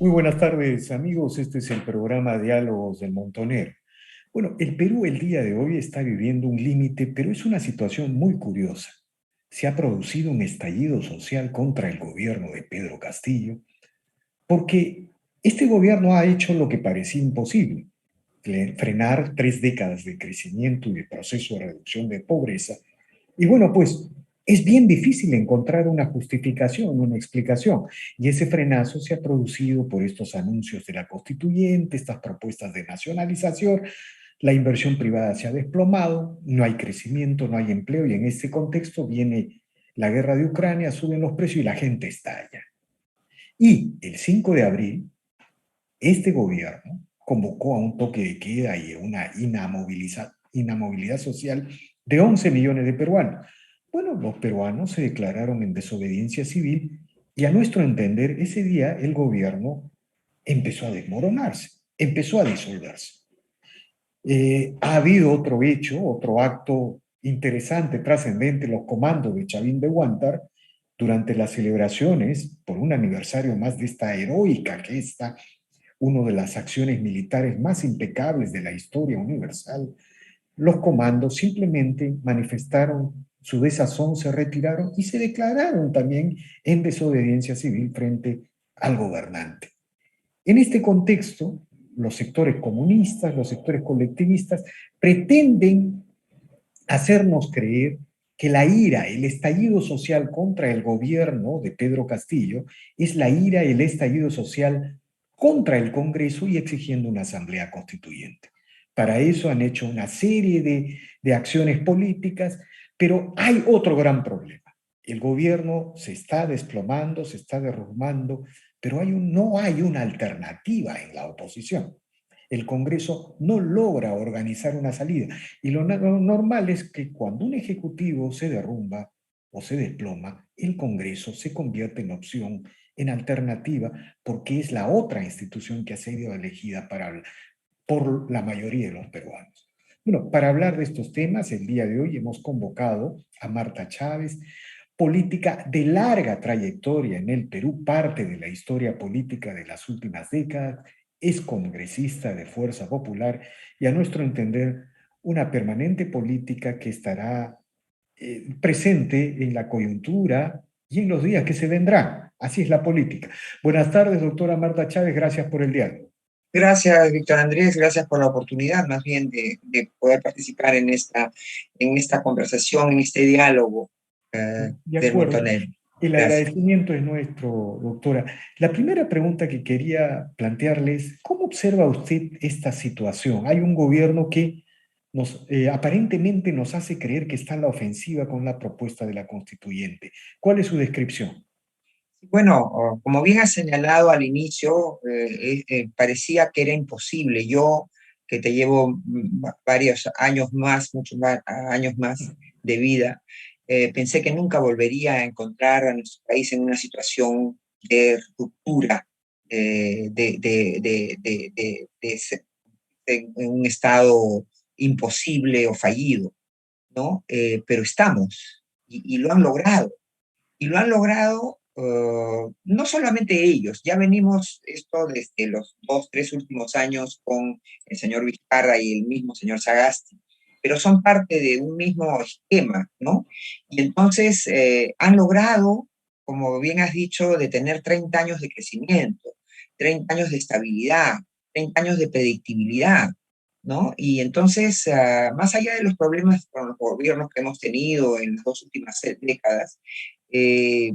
Muy buenas tardes, amigos. Este es el programa Diálogos del Montonero. Bueno, el Perú el día de hoy está viviendo un límite, pero es una situación muy curiosa. Se ha producido un estallido social contra el gobierno de Pedro Castillo, porque este gobierno ha hecho lo que parecía imposible, frenar 3 décadas de crecimiento y de proceso de reducción de pobreza. Y bueno, pues es bien difícil encontrar una justificación, una explicación. Y ese frenazo se ha producido por estos anuncios de la constituyente, estas propuestas de nacionalización. La inversión privada se ha desplomado, no hay crecimiento, no hay empleo, y en este contexto viene la guerra de Ucrania, suben los precios y la gente estalla. Y el 5 de abril, este gobierno convocó a un toque de queda y a una inamovilidad social de 11 millones de peruanos. Bueno, los peruanos se declararon en desobediencia civil y a nuestro entender ese día el gobierno empezó a desmoronarse, empezó a disolverse. Ha habido otro hecho, otro acto interesante, trascendente, los comandos de Chavín de Huántar durante las celebraciones por un aniversario más de esta heroica gesta, una de las acciones militares más impecables de la historia universal. Los comandos simplemente manifestaron su desazón, se retiraron y se declararon también en desobediencia civil frente al gobernante. En este contexto, los sectores comunistas, los sectores colectivistas pretenden hacernos creer que la ira, el estallido social contra el gobierno de Pedro Castillo es la ira, el estallido social contra el Congreso y exigiendo una asamblea constituyente. Para eso han hecho una serie de acciones políticas, pero hay otro gran problema. El gobierno se está desplomando, se está derrumbando, pero no hay una alternativa en la oposición. El Congreso no logra organizar una salida. Y lo normal es que cuando un ejecutivo se derrumba o se desploma, el Congreso se convierte en opción, en alternativa, porque es la otra institución que ha sido elegida por la mayoría de los peruanos. Bueno, para hablar de estos temas, el día de hoy hemos convocado a Marta Chávez, política de larga trayectoria en el Perú, parte de la historia política de las últimas décadas, es congresista de Fuerza Popular y a nuestro entender una permanente política que estará presente en la coyuntura y en los días que se vendrán. Así es la política. Buenas tardes, doctora Marta Chávez, gracias por el diálogo. Gracias, Víctor Andrés, gracias por la oportunidad más bien de poder participar en esta conversación, en este diálogo De del acuerdo. Montonero. El Gracias. agradecimiento es nuestro, doctora. La primera pregunta que quería plantearles, ¿cómo observa usted esta situación? Hay un gobierno que aparentemente nos hace creer que está en la ofensiva con la propuesta de la constituyente. ¿Cuál es su descripción? Bueno, como bien has señalado al inicio, parecía que era imposible. Yo, que te llevo varios años más, muchos años más de vida, pensé que nunca volvería a encontrar a nuestro país en una situación de ruptura, en un estado imposible o fallido, ¿no? Pero estamos y lo han logrado. Y lo han logrado no solamente ellos, ya venimos esto desde los 2, 3 últimos años con el señor Vizcarra y el mismo señor Sagasti, pero son parte de un mismo esquema, ¿no? Y entonces han logrado, como bien has dicho, de tener 30 años de crecimiento, 30 años de estabilidad, 30 años de predictibilidad, ¿no? Y entonces, más allá de los problemas con los gobiernos que hemos tenido en las 2 últimas décadas, eh,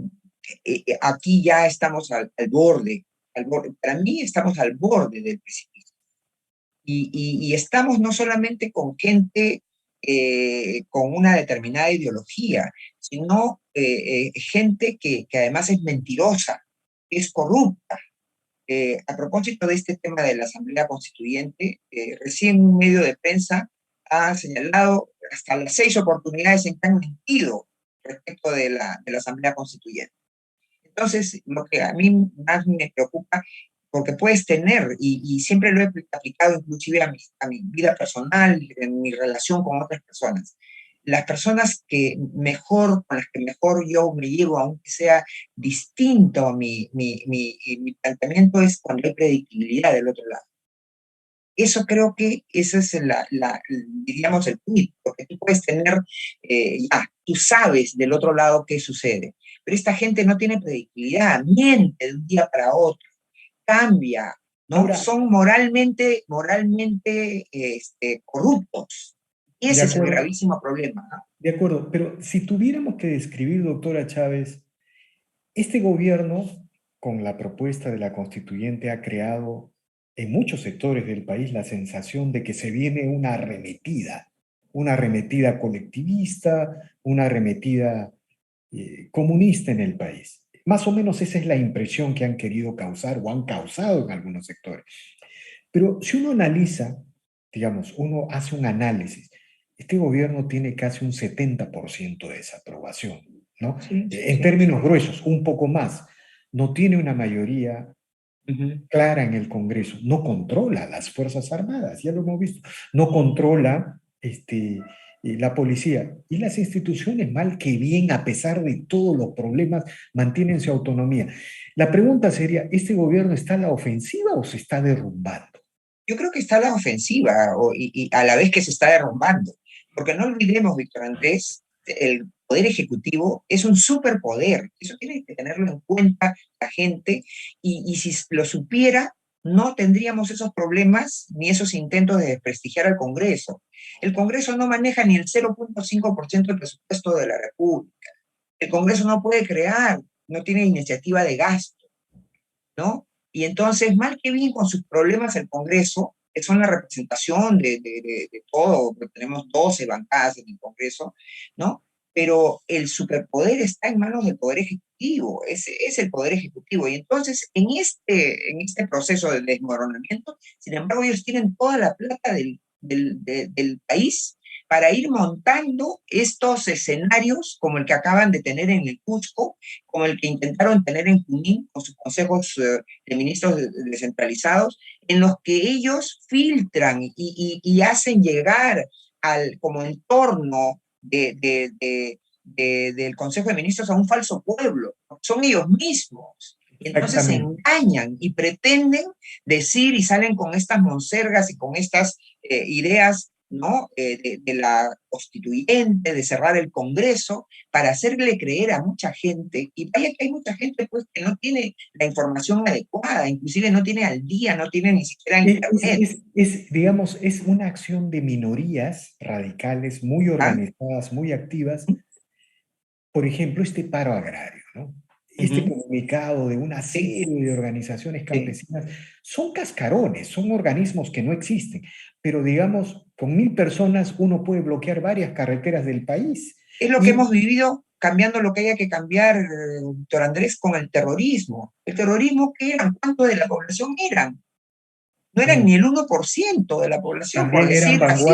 aquí ya estamos al borde. Para mí estamos al borde del precipicio. Y estamos no solamente con gente con una determinada ideología, sino gente que además es mentirosa, es corrupta. A propósito de este tema de la Asamblea Constituyente, recién un medio de prensa ha señalado hasta las 6 oportunidades en que han mentido respecto de la Asamblea Constituyente. Entonces, lo que a mí más me preocupa, porque puedes tener, y siempre lo he aplicado inclusive a mi vida personal, en mi relación con otras personas, las personas con las que mejor yo me llevo, aunque sea distinto mi planteamiento, es cuando hay predictibilidad del otro lado. Eso creo que ese es diríamos, el punto, porque tú puedes tener, tú sabes del otro lado qué sucede, pero esta gente no tiene predictibilidad, miente de un día para otro, cambia, ¿no? Ahora, Son moralmente corruptos. Y de ese es el acuerdo, gravísimo problema, ¿no? de acuerdo, pero si tuviéramos que describir, doctora Chávez, este gobierno, con la propuesta de la constituyente, ha creado en muchos sectores del país la sensación de que se viene una arremetida colectivista, una arremetida comunista en el país. Más o menos esa es la impresión que han querido causar o han causado en algunos sectores. Pero si uno analiza, digamos, uno hace un análisis, este gobierno tiene casi un 70% de desaprobación, ¿no? Sí, sí, En sí. términos gruesos, un poco más. No tiene una mayoría Ujú. clara en el Congreso, no controla las Fuerzas Armadas, ya lo hemos visto, no controla la policía y las instituciones, mal que bien, a pesar de todos los problemas, mantienen su autonomía. La pregunta sería, ¿este gobierno está a la ofensiva o se está derrumbando? Yo creo que está la ofensiva y a la vez que se está derrumbando. Porque no olvidemos, Víctor Andrés, el poder ejecutivo es un superpoder. Eso tiene que tenerlo en cuenta la gente y si lo supiera, no tendríamos esos problemas ni esos intentos de desprestigiar al Congreso. El Congreso no maneja ni el 0,5% del presupuesto de la República. El Congreso no puede crear, no tiene iniciativa de gasto, ¿no? Y entonces, mal que bien con sus problemas el Congreso, que son la representación de todo, porque tenemos 12 bancadas en el Congreso, ¿no? Pero el superpoder está en manos del Poder Ejecutivo, es el Poder Ejecutivo. Y entonces, en este proceso de desmoronamiento, sin embargo, ellos tienen toda la plata del país para ir montando estos escenarios como el que acaban de tener en el Cusco, como el que intentaron tener en Junín con sus consejos de ministros descentralizados, en los que ellos filtran y hacen llegar como entorno del Consejo de Ministros a un falso pueblo. Son ellos mismos. Y entonces se Exactamente. engañan y pretenden decir y salen con estas monsergas y con estas ideas, ¿no? De la constituyente, de cerrar el Congreso, para hacerle creer a mucha gente, y vaya que hay mucha gente pues que no tiene la información adecuada, inclusive no tiene al día, no tiene ni siquiera internet. Digamos, es una acción de minorías radicales muy ¿Ah? organizadas, muy activas. Por ejemplo, este paro agrario, ¿no? Este Uh-huh. comunicado de una Sí, serie de organizaciones sí. campesinas son cascarones, son organismos que no existen, pero digamos, con 1.000 personas uno puede bloquear varias carreteras del país. Es lo que Y hemos vivido cambiando lo que haya que cambiar, doctor Andrés, con el terrorismo. ¿El terrorismo qué eran? ¿Cuánto de la población eran? No eran no, ni el 1% de la población, por también eran decir así.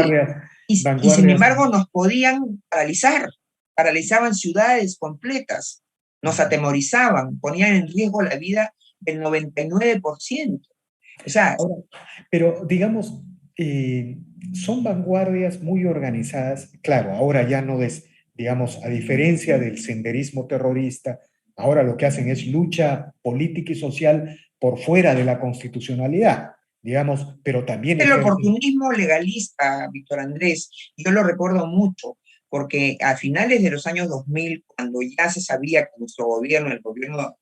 Y sin vanguardias. embargo nos podían paralizar, paralizaban ciudades completas, nos atemorizaban, ponían en riesgo la vida del 99%. O sea, Ahora, pero digamos, son vanguardias muy organizadas. Claro, ahora ya no es, digamos, a diferencia del senderismo terrorista, ahora lo que hacen es lucha política y social por fuera de la constitucionalidad, digamos, pero también el ejercen. oportunismo legalista, Víctor Andrés, yo lo recuerdo mucho, porque a finales de los años 2000, cuando ya se sabía que nuestro gobierno,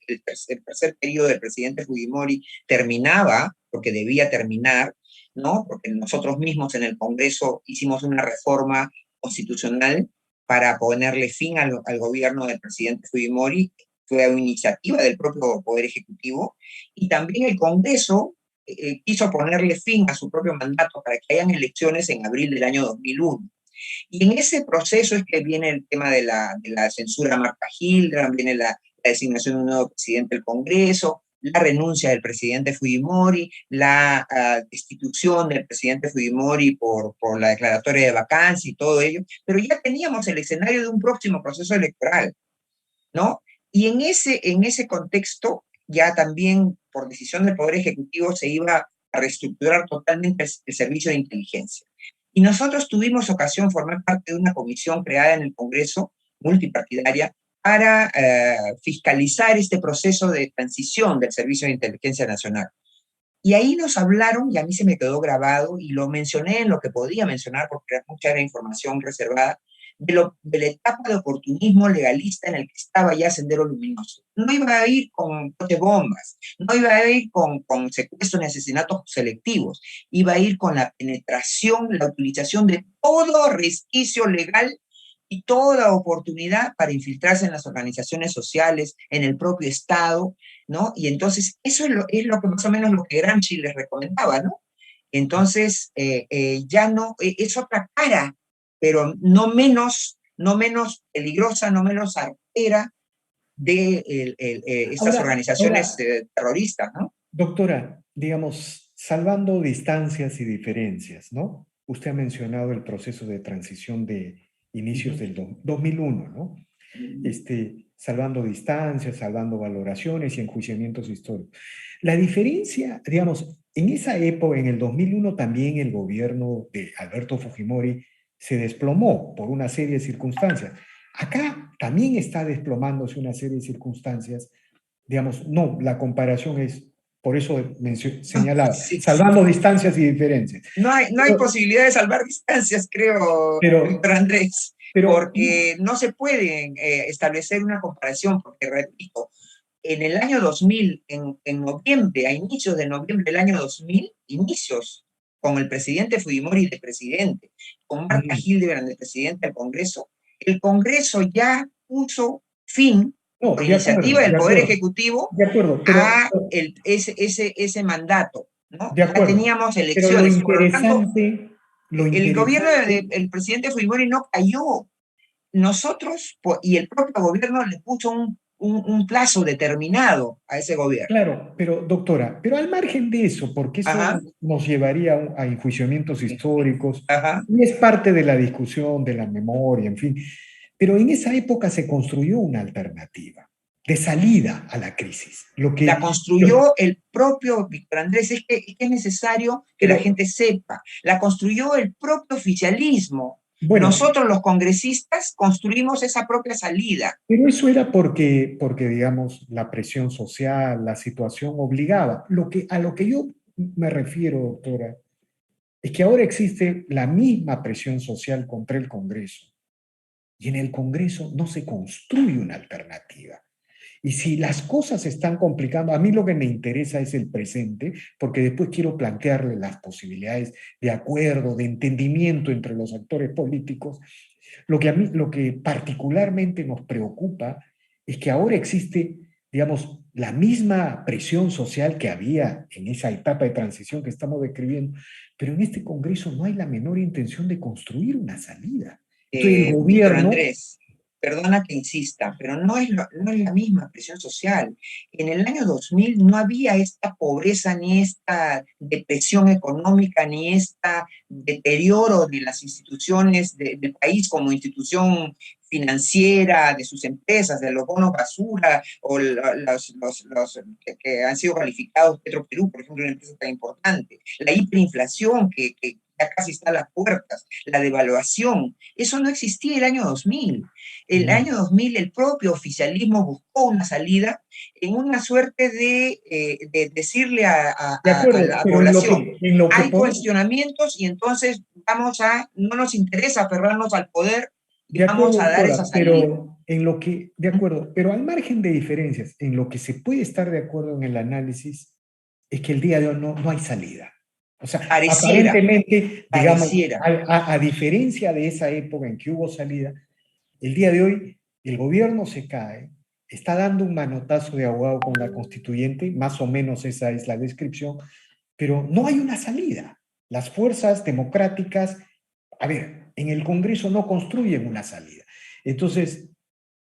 el tercer periodo del presidente Fujimori terminaba, porque debía terminar, ¿no? Porque nosotros mismos en el Congreso hicimos una reforma constitucional para ponerle fin al gobierno del presidente Fujimori, fue una iniciativa del propio Poder Ejecutivo, y también el Congreso quiso ponerle fin a su propio mandato para que hayan elecciones en abril del año 2001. Y en ese proceso es que viene el tema de la censura a Marta Hildram, viene la designación de un nuevo presidente del Congreso, la renuncia del presidente Fujimori, la destitución del presidente Fujimori por la declaratoria de vacancia y todo ello, pero ya teníamos el escenario de un próximo proceso electoral, ¿no? Y en ese contexto, ya también por decisión del Poder Ejecutivo se iba a reestructurar totalmente el servicio de inteligencia. Y nosotros tuvimos ocasión de formar parte de una comisión creada en el Congreso, multipartidaria, para fiscalizar este proceso de transición del Servicio de Inteligencia Nacional. Y ahí nos hablaron, y a mí se me quedó grabado, y lo mencioné en lo que podía mencionar, porque mucha era información reservada, de la etapa de oportunismo legalista en el que estaba ya Sendero Luminoso. No iba a ir con coche bombas, no iba a ir con secuestros ni asesinatos selectivos, iba a ir con la penetración, la utilización de todo resquicio legal y toda oportunidad para infiltrarse en las organizaciones sociales, en el propio Estado, ¿no? Y entonces eso es lo que más o menos lo que Gramsci les recomendaba, ¿no? Entonces, ya no, es otra cara, pero no menos peligrosa, no menos artera de estas organizaciones Ahora, terroristas, ¿no? doctora, digamos, salvando distancias y diferencias, ¿no? Usted ha mencionado el proceso de transición de inicios del 2001, ¿no? Salvando distancias, salvando valoraciones y enjuiciamientos históricos. La diferencia, digamos, en esa época, en el 2001, también el gobierno de Alberto Fujimori se desplomó por una serie de circunstancias. Acá también está desplomándose una serie de circunstancias. Digamos, no, la comparación es, por eso señalaba, Sí, sí. salvando distancias y diferencias. No hay posibilidad de salvar distancias, creo, Pero, Víctor Andrés, pero, porque no se puede establecer una comparación, porque repito, en el año 2000, en noviembre, a inicios de noviembre del año 2000, inicios, con el presidente Fujimori de presidente, con Marta Hildebrand de presidente del Congreso, el Congreso ya puso fin, no, por iniciativa del Poder Ejecutivo, de acuerdo, a ese mandato, ¿no? de Ya acuerdo, teníamos pero elecciones y por lo tanto lo el gobierno interesante, del presidente Fujimori no cayó. Nosotros, y el propio gobierno le puso un plazo determinado a ese gobierno. claro, pero doctora, pero al margen de eso, porque eso Ajá, nos llevaría a enjuiciamientos históricos, ajá. y es parte de la discusión, de la memoria, en fin, pero en esa época se construyó una alternativa de salida a la crisis. La construyó el propio Víctor Andrés, es que es necesario que la pero gente sepa, la construyó el propio oficialismo. bueno, Nosotros los congresistas construimos esa propia salida. pero eso era porque, digamos, la presión social, la situación obligaba. A lo que yo me refiero, doctora, es que ahora existe la misma presión social contra el Congreso y en el Congreso no se construye una alternativa. Y si las cosas se están complicando, a mí lo que me interesa es el presente, porque después quiero plantearle las posibilidades de acuerdo, de entendimiento entre los actores políticos. Lo que particularmente nos preocupa es que ahora existe, digamos, la misma presión social que había en esa etapa de transición que estamos describiendo, pero en este Congreso no hay la menor intención de construir una salida. Entonces el Víctor gobierno, Andrés, perdona que insista, pero no es la misma presión social. En el año 2000 no había esta pobreza, ni esta depresión económica, ni este deterioro de las instituciones del país como institución financiera, de sus empresas, de los bonos basura, o los que han sido calificados Petroperú, por ejemplo, una empresa tan importante. La hiperinflación que ya casi está a las puertas, la devaluación, eso no existía el año 2000. El año 2000 el propio oficialismo buscó una salida en una suerte de decirle de a acuerdo, la pero población, en lo que hay podemos, cuestionamientos y entonces no nos interesa aferrarnos al poder y de vamos acuerdo, a dar esa doctora, salida. pero en lo que, de acuerdo, pero al margen de diferencias, en lo que se puede estar de acuerdo en el análisis es que el día de hoy no hay salida. O sea, Pareciera, aparentemente, digamos, pareciera. a diferencia de esa época en que hubo salida, el día de hoy el gobierno se cae, está dando un manotazo de ahogado con la constituyente, más o menos esa es la descripción, pero no hay una salida. Las fuerzas democráticas, a ver, en el Congreso no construyen una salida. Entonces,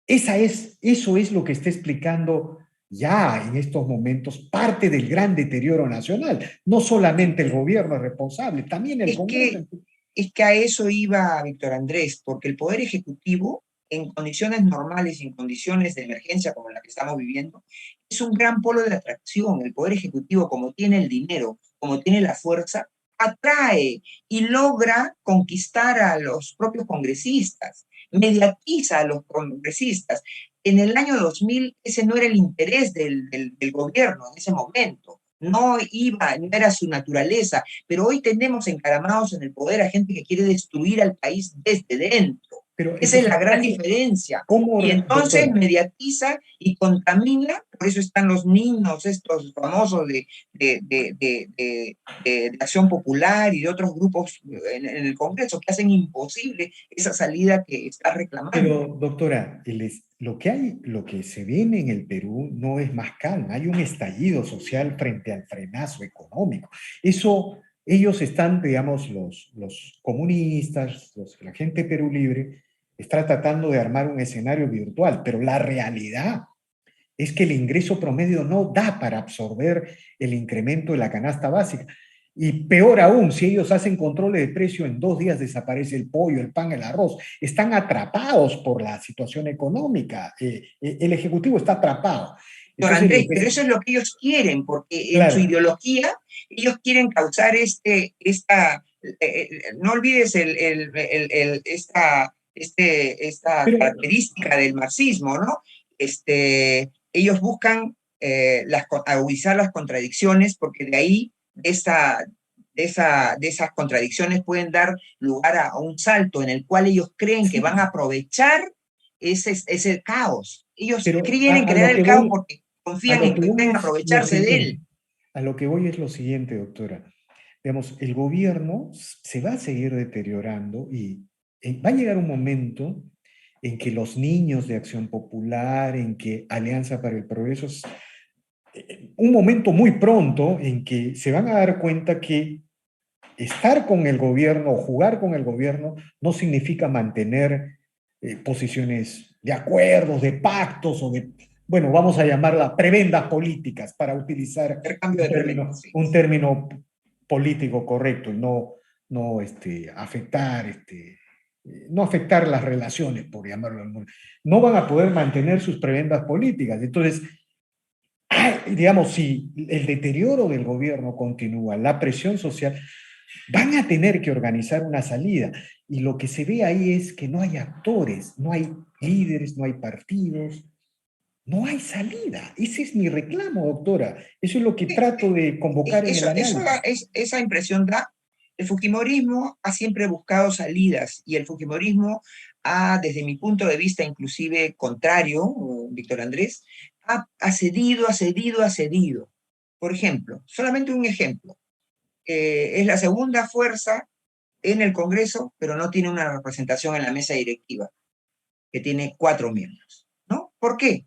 eso es lo que está explicando ya en estos momentos parte del gran deterioro nacional. No solamente el gobierno es responsable, también el Es Congreso. que, es que a eso iba Víctor Andrés, porque el Poder Ejecutivo, en condiciones normales y en condiciones de emergencia como la que estamos viviendo, es un gran polo de atracción. El Poder Ejecutivo, como tiene el dinero, como tiene la fuerza, atrae y logra conquistar a los propios congresistas, mediatiza a los congresistas. En el año 2000 ese no era el interés del gobierno en ese momento. No iba, no era su naturaleza, pero hoy tenemos encaramados en el poder a gente que quiere destruir al país desde dentro. Pero Esa es entonces, la gran diferencia. ¿cómo, Y entonces doctora? mediatiza y contamina, por eso están los niños, estos famosos de Acción Popular y de otros grupos en el Congreso que hacen imposible esa salida que está reclamando. Pero, doctora, lo que hay, lo que se viene en el Perú no es más calma, hay un estallido social frente al frenazo económico. Eso, ellos están, digamos, los comunistas, la gente Perú Libre, está tratando de armar un escenario virtual, pero la realidad es que el ingreso promedio no da para absorber el incremento de la canasta básica. Y peor aún, si ellos hacen controles de precio, en 2 días desaparece el pollo, el pan, el arroz. Están atrapados por la situación económica. El Ejecutivo está atrapado. Don Entonces, Andrés, pero eso es lo que ellos quieren, porque en su claro. ideología ellos quieren causar no olvides esta Pero, característica del marxismo, ¿no? Ellos buscan agudizar las contradicciones, porque de ahí, de esas contradicciones pueden dar lugar a un salto en el cual ellos creen que van a sí, aprovechar ese caos. Ellos pero quieren a crear lo el que caos voy, porque a confían lo en que que voy pueden es lo aprovecharse de siguiente. él. A lo que voy es lo siguiente, doctora. Digamos, el gobierno se va a seguir deteriorando y va a llegar un momento en que los niños de Acción Popular, en que Alianza para el Progreso, un momento muy pronto en que se van a dar cuenta que estar con el gobierno o jugar con el gobierno no significa mantener posiciones de acuerdos, de pactos o de, bueno, vamos a llamarla prebendas políticas para utilizar Intercambio de prebendas, sí. un término político correcto y no afectar, no afectar las relaciones, por llamarlo. No van a poder mantener sus prebendas políticas. Entonces, digamos, si el deterioro del gobierno continúa, la presión social, van a tener que organizar una salida. Y lo que se ve ahí es que no hay actores, no hay líderes, no hay partidos, no hay salida. Ese es mi reclamo, doctora. Eso es lo que trato de convocar en el análisis. Esa impresión da. El Fujimorismo ha siempre buscado salidas y el Fujimorismo ha, desde mi punto de vista, inclusive contrario, Víctor Andrés, ha cedido, ha cedido, ha cedido. Por ejemplo, solamente un ejemplo. Es la segunda fuerza en el Congreso, pero no tiene una representación en la mesa directiva, que tiene 4 miembros, ¿no? ¿Por qué?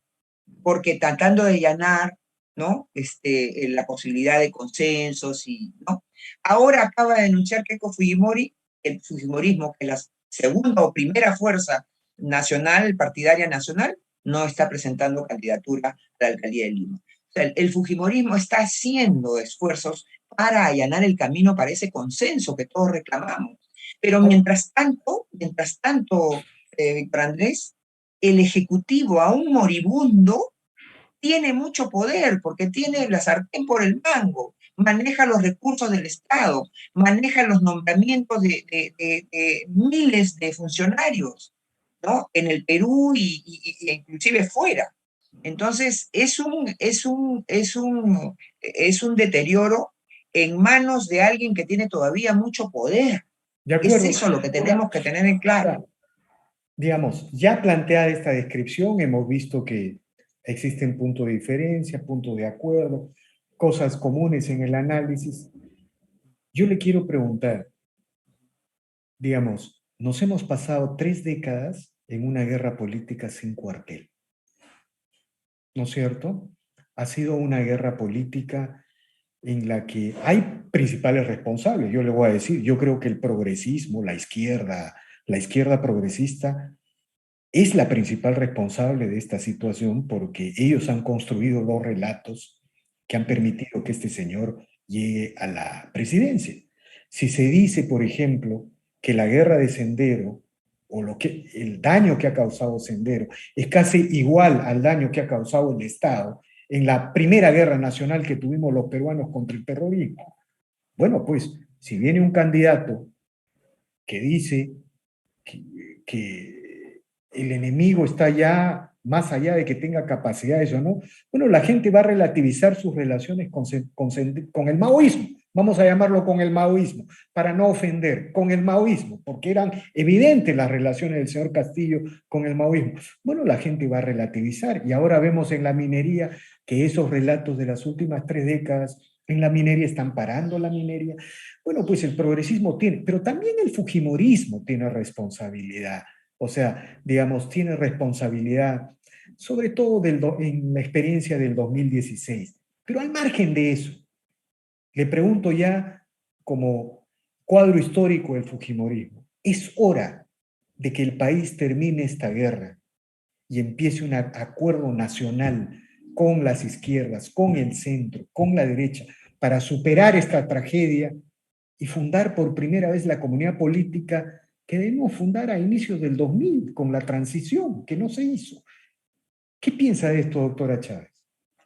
Porque tratando de allanar, ¿no? La posibilidad de consensos y, ¿no? Ahora acaba de denunciar Keiko Fujimori, el Fujimorismo, que la segunda o primera fuerza nacional, partidaria nacional, no está presentando candidatura a la alcaldía de Lima. O sea, el Fujimorismo está haciendo esfuerzos para allanar el camino para ese consenso que todos reclamamos. Pero mientras tanto, Víctor Andrés, el Ejecutivo, aún moribundo, tiene mucho poder porque tiene la sartén por el mango, maneja los recursos del Estado, maneja los nombramientos de miles de funcionarios, ¿no? En el Perú y inclusive fuera. Entonces, es un deterioro en manos de alguien que tiene todavía mucho poder. De Es acuerdo. eso lo que Ahora, tenemos que tener en claro. ahora, digamos, ya planteada esta descripción, hemos visto que existen puntos de diferencia, puntos de acuerdo, cosas comunes en el análisis. Yo le quiero preguntar, digamos, nos hemos pasado 3 décadas en una guerra política sin cuartel, ¿no es cierto? Ha sido una guerra política en la que hay principales responsables. Yo le voy a decir, yo creo que el progresismo, la izquierda progresista, es la principal responsable de esta situación porque ellos han construido los relatos que han permitido que este señor llegue a la presidencia. Si se dice, por ejemplo, que la guerra de Sendero o el daño que ha causado Sendero es casi igual al daño que ha causado el Estado en la primera guerra nacional que tuvimos los peruanos contra el terrorismo. Bueno, pues Si viene un candidato que dice que el enemigo está ya más allá de que tenga capacidades o no, bueno, la gente va a relativizar sus relaciones con el maoísmo. Vamos a llamarlo con el maoísmo, para no ofender, con el maoísmo, porque eran evidentes las relaciones del señor Castillo con el maoísmo. Bueno, la gente va a relativizar y ahora vemos en la minería que esos relatos de las últimas 3 décadas en la minería están parando la minería. Bueno, pues el progresismo tiene, pero también el fujimorismo tiene responsabilidad. O sea, digamos, tiene responsabilidad, sobre todo en la experiencia del 2016. Pero al margen de eso, le pregunto ya como cuadro histórico del fujimorismo, ¿es hora de que el país termine esta guerra y empiece un acuerdo nacional con las izquierdas, con el centro, con la derecha, para superar esta tragedia y fundar por primera vez la comunidad política que debimos fundar a inicios del 2000 con la transición que no se hizo? ¿Qué piensa de esto, doctora Chávez?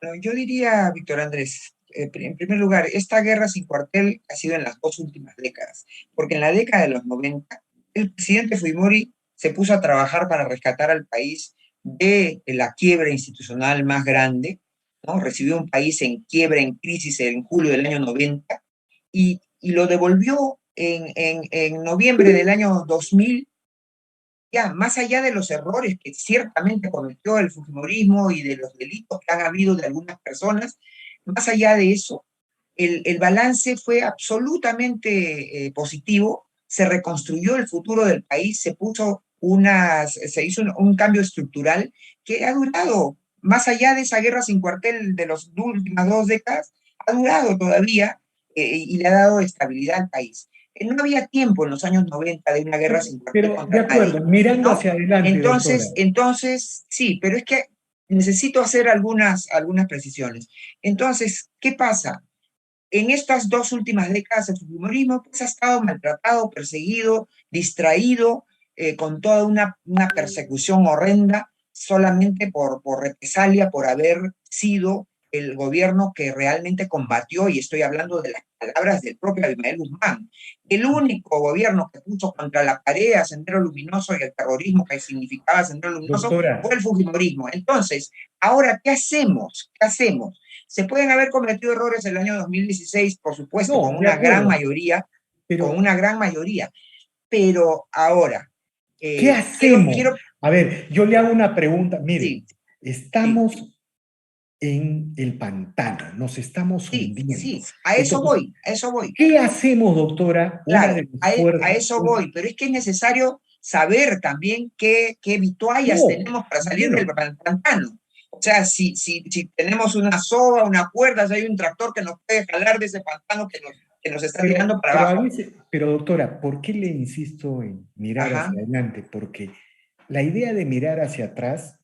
No, yo diría, Víctor Andrés, en primer lugar, esta guerra sin cuartel ha sido en las 2 últimas décadas, porque en la década de los 90, el presidente Fujimori se puso a trabajar para rescatar al país de la quiebra institucional más grande, ¿no? Recibió un país en quiebra, en crisis en julio del año 90, y lo devolvió en noviembre del año 2000, ya más allá de los errores que ciertamente cometió el fujimorismo y de los delitos que han habido de algunas personas, más allá de eso, el balance fue absolutamente positivo, se reconstruyó el futuro del país, se hizo un cambio estructural que ha durado, más allá de esa guerra sin cuartel de las últimas 2 décadas, ha durado todavía y le ha dado estabilidad al país. No había tiempo en los años 90 de una guerra sin cuartel Pero de contra nadie, acuerdo, mirando ¿no? hacia adelante, doctora. Entonces, sí, pero es que necesito hacer algunas precisiones. Entonces, ¿qué pasa? En estas 2 últimas décadas el fujimorismo pues, ha estado maltratado, perseguido, distraído, con toda una persecución horrenda solamente por represalia, por haber sido el gobierno que realmente combatió, y estoy hablando de las palabras del propio Abimael Guzmán, el único gobierno que puso contra la pared a Sendero Luminoso y el terrorismo que significaba Sendero Luminoso Doctora, fue el fujimorismo. Entonces, ahora, ¿qué hacemos? ¿Qué hacemos? Se pueden haber cometido errores en el año 2016, por supuesto, no, de acuerdo, con pero una gran mayoría, pero ahora, ¿qué quiero, hacemos? quiero, A ver, yo le hago una pregunta. Mire, sí, sí, estamos en el pantano, nos estamos sí, hundiendo. sí, Entonces, a eso voy, ¿qué hacemos, doctora? Una claro, de las a fuerzas. eso voy, pero es que es necesario saber también qué vituallas No, tenemos para salir del bueno, pantano. O sea, si tenemos una soga, una cuerda, si hay un tractor que nos puede jalar de ese pantano que nos está tirando para pero a abajo. veces, pero doctora, ¿por qué le insisto en mirar Ajá, hacia adelante? Porque la idea de mirar hacia atrás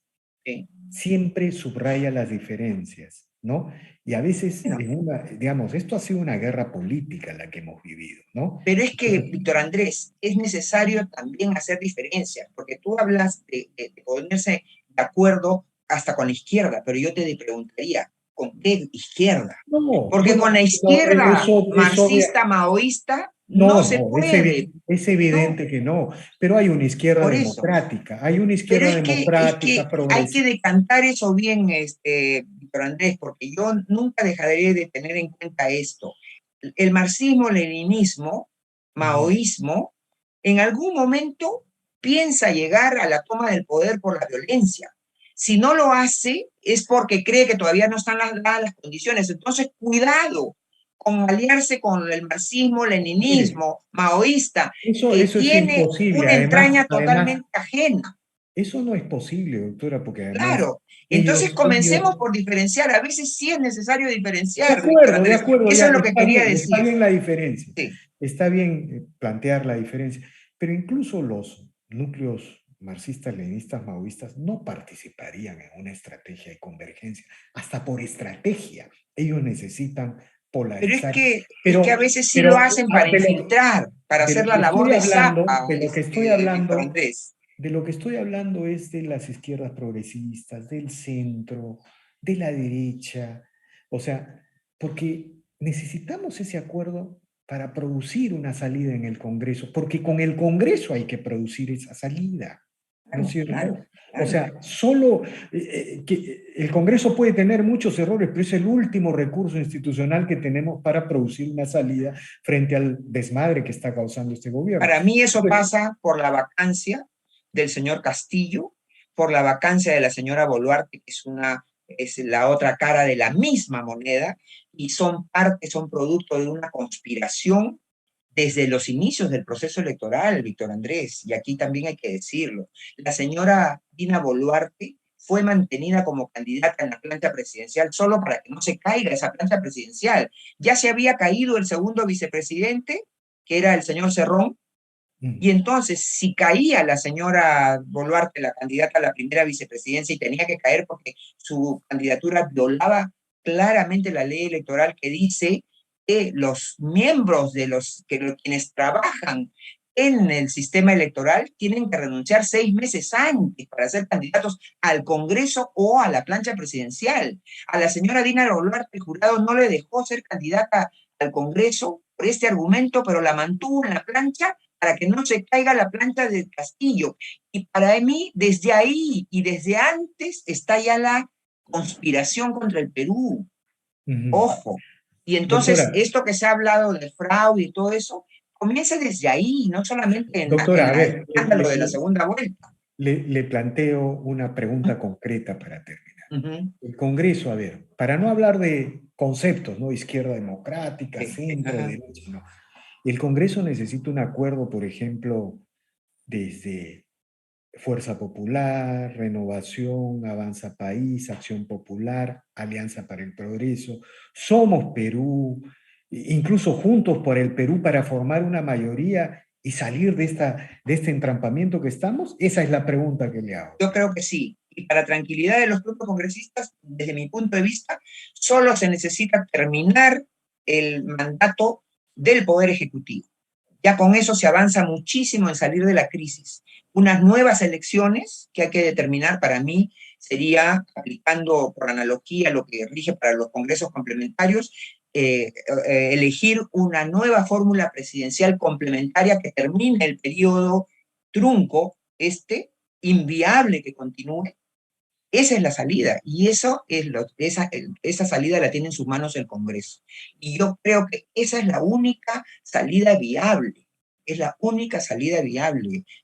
sí. siempre subraya las diferencias, ¿no? Y a veces, Bueno, digamos, esto ha sido una guerra política la que hemos vivido, ¿no? pero es que, Entonces, Víctor Andrés, es necesario también hacer diferencias, porque tú hablas de ponerse de acuerdo hasta con la izquierda, pero yo te preguntaría, ¿con qué izquierda? no, Porque bueno, con la no, izquierda es obvio. marxista, maoísta, no No, se no, puede, es no, evidente que no, pero hay una izquierda por eso. democrática, hay una Pero izquierda es que democrática, hay que progresista. decantar eso bien, Víctor Andrés, porque yo nunca dejaré de tener en cuenta esto. El marxismo-leninismo, maoísmo, en algún momento piensa llegar a la toma del poder por la violencia. Si no lo hace, es porque cree que todavía no están dadas las condiciones. Entonces, cuidado con aliarse con el Mire, marxismo-leninismo maoísta, que eso es tiene imposible, una además, entraña totalmente ajena. eso no es posible, doctora, porque además Claro. Entonces ellos, comencemos por diferenciar. A veces sí es necesario diferenciar, Víctor de Andrés. acuerdo, Eso ya es lo que quería está decir. bien la diferencia, Sí. está bien plantear la diferencia, pero incluso los núcleos marxistas, leninistas, maoístas no participarían en una estrategia de convergencia, hasta por estrategia. Ellos necesitan Pero es polarizar, que, es que a veces sí lo pero hacen para infiltrar, para de lo hacer la que labor estoy de hablando, zapa, Víctor Andrés. de lo que estoy hablando es de las izquierdas progresistas, del centro, de la derecha, o sea, porque necesitamos ese acuerdo para producir una salida en el Congreso, porque con el Congreso hay que producir esa salida, ¿no es cierto? Claro, claro. O sea, solo que el Congreso puede tener muchos errores, pero es el último recurso institucional que tenemos para producir una salida frente al desmadre que está causando este gobierno. Para mí eso Entonces, pasa por la vacancia del señor Castillo, por la vacancia de la señora Boluarte, que es la otra cara de la misma moneda, y son producto de una conspiración desde los inicios del proceso electoral, Víctor Andrés, y aquí también hay que decirlo. La señora Dina Boluarte fue mantenida como candidata en la plancha presidencial solo para que no se caiga esa plancha presidencial. Ya se había caído el segundo vicepresidente, que era el señor Cerrón, y entonces, si caía la señora Boluarte, la candidata a la primera vicepresidencia, y tenía que caer porque su candidatura violaba claramente la ley electoral que dice que los miembros quienes trabajan en el sistema electoral tienen que renunciar 6 meses antes para ser candidatos al Congreso o a la plancha presidencial. A la señora Dina Boluarte, el jurado no le dejó ser candidata al Congreso por este argumento, pero la mantuvo en la plancha para que no se caiga la planta del Castillo. Y para mí, desde ahí y desde antes está ya la conspiración contra el Perú. Ojo. Y entonces, doctora, esto que se ha hablado de fraude y todo eso, comienza desde ahí, no solamente en doctora, a la ver, escándalo de la segunda vuelta. le planteo una pregunta concreta para terminar. El Congreso, a ver, para no hablar de conceptos, ¿no? Izquierda democrática, centro, derecha, no. El Congreso necesita un acuerdo, por ejemplo, desde Fuerza Popular, Renovación, Avanza País, Acción Popular, Alianza para el Progreso, Somos Perú, incluso Juntos por el Perú para formar una mayoría y salir de este entrampamiento que estamos. Esa es la pregunta que le hago. Yo creo que sí. Y para tranquilidad de los propios congresistas, desde mi punto de vista, solo se necesita terminar el mandato del Poder Ejecutivo. Ya con eso se avanza muchísimo en salir de la crisis. Unas nuevas elecciones que hay que determinar para mí sería, aplicando por analogía lo que rige para los congresos complementarios, elegir una nueva fórmula presidencial complementaria que termine el periodo trunco, inviable que continúe. Esa es la salida, y esa salida la tiene en sus manos el Congreso. Y yo creo que esa es la única salida viable,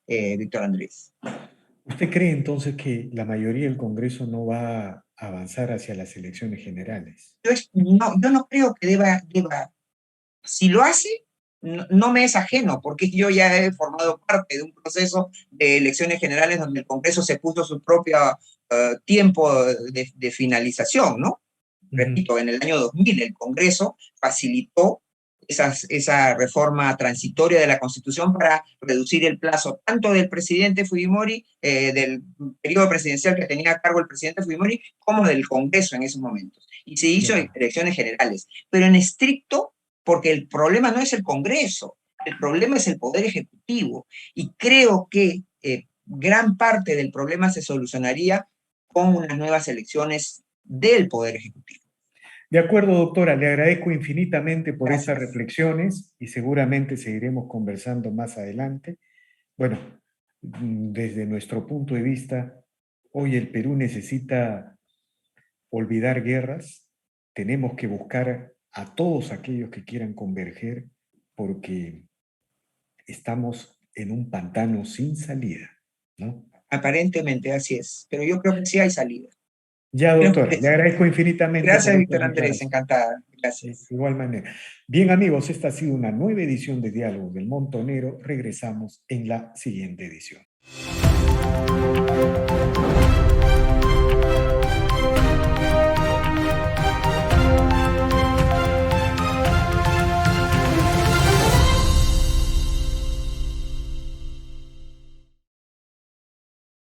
Víctor Andrés. ¿Usted cree entonces que la mayoría del Congreso no va a avanzar hacia las elecciones generales? Yo no creo que deba. Si lo hace, no me es ajeno, porque yo ya he formado parte de un proceso de elecciones generales donde el Congreso se puso su propio tiempo de finalización, ¿no? Repito, en el año 2000 el Congreso facilitó esa reforma transitoria de la Constitución para reducir el plazo tanto del presidente Fujimori, del periodo presidencial que tenía a cargo el presidente Fujimori, como del Congreso en esos momentos. Y se hizo elecciones generales, pero en estricto, porque el problema no es el Congreso, el problema es el Poder Ejecutivo. Y creo que gran parte del problema se solucionaría con unas nuevas elecciones del Poder Ejecutivo. De acuerdo, doctora, le agradezco infinitamente por Gracias. estas reflexiones y seguramente seguiremos conversando más adelante. Bueno, desde nuestro punto de vista, hoy el Perú necesita olvidar guerras, tenemos que buscar a todos aquellos que quieran converger porque estamos en un pantano sin salida, ¿no? Aparentemente así es, pero yo creo que sí hay salida. Ya, doctora, le agradezco infinitamente. Gracias, Víctor Andrés, encantada. Gracias. De igual manera. Bien, amigos, esta ha sido una nueva edición de Diálogos del Montonero. Regresamos en la siguiente edición.